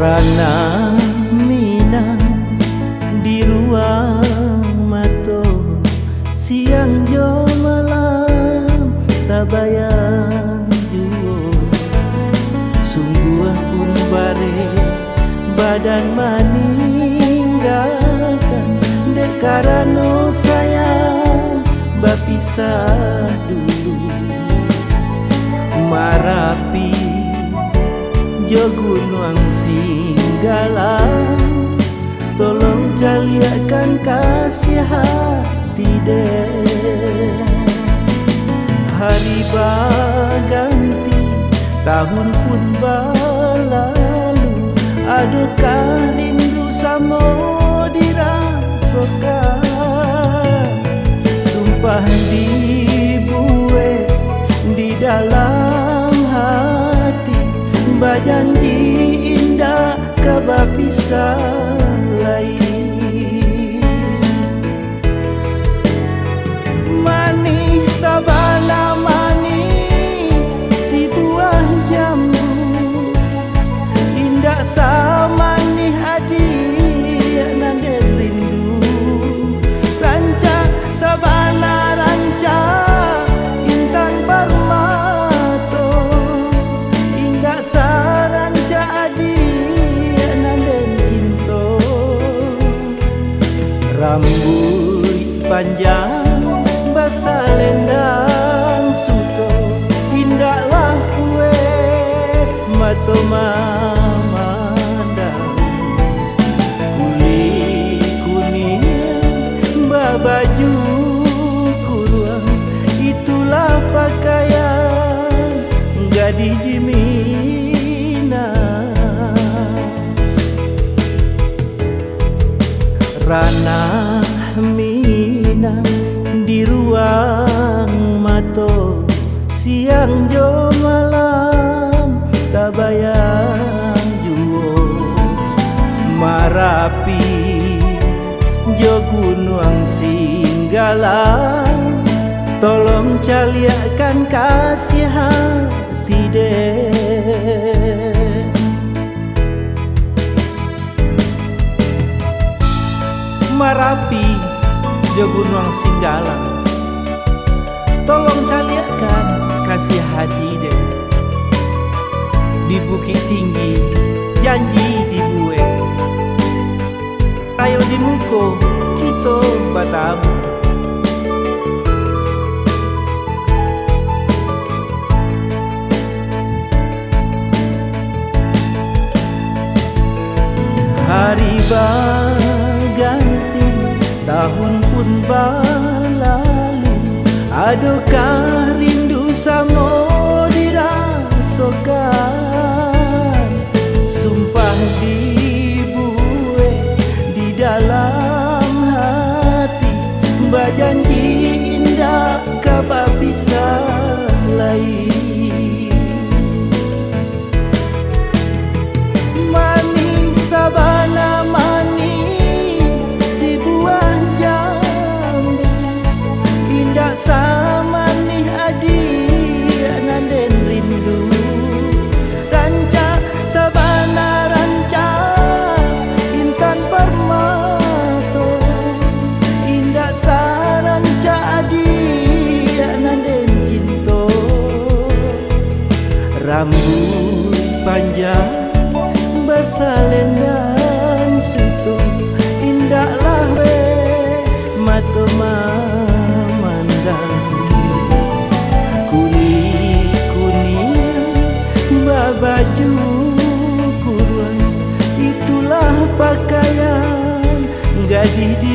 Rana Minang di ruang mato, siang jo malam tak bayang juo. Sungguh pun bare badan maninggalkan, dek karano sayang bapisah dulu. Marapi jo gunung Singgalang, tolong jaliakan kasih hati deh. Hari berganti, tahun pun berlalu, adukah rindu samo dirasakan. Sumpah dibuat di dalam hati, berjanji indah kabar pisah lain. Manis sabana manis si buah jambu, indah samanih adik nande rindu. Rancak sabana rancak intan permato, indah saranca adik nande cinta. Rambut panjang basah lendang suto, indahlah kue mato mamandang. Kulit kuning babaju kuruang, itulah pakaian gadis di Minang. Rana Minang di ruang mato, siang jo malam tak bayang juo. Marapi jo gunung Singgalang, tolong caliakan kasih hati deh. Marapi jo gunung Singgalang, tolong caliakan kasih hati deh. Di bukit tinggi janji dibuat, ayo di muko kita bertamu. Hari berganti, tahun pun berlalu, adukah rindu samo dirasakan. Sumpah dibuat di dalam hati, berjanji indah kabar pisah lain. Manis sabana manis si buah jambu, indah samanih adik nanden rindu. Rancak sabana rancak intan permato, indah saranca adik nanden cinta. Rambut panjang basah lendang suto, indahlah we mato mamandang. Kulit kuning babaju kuruang, itulah pakaian gadis di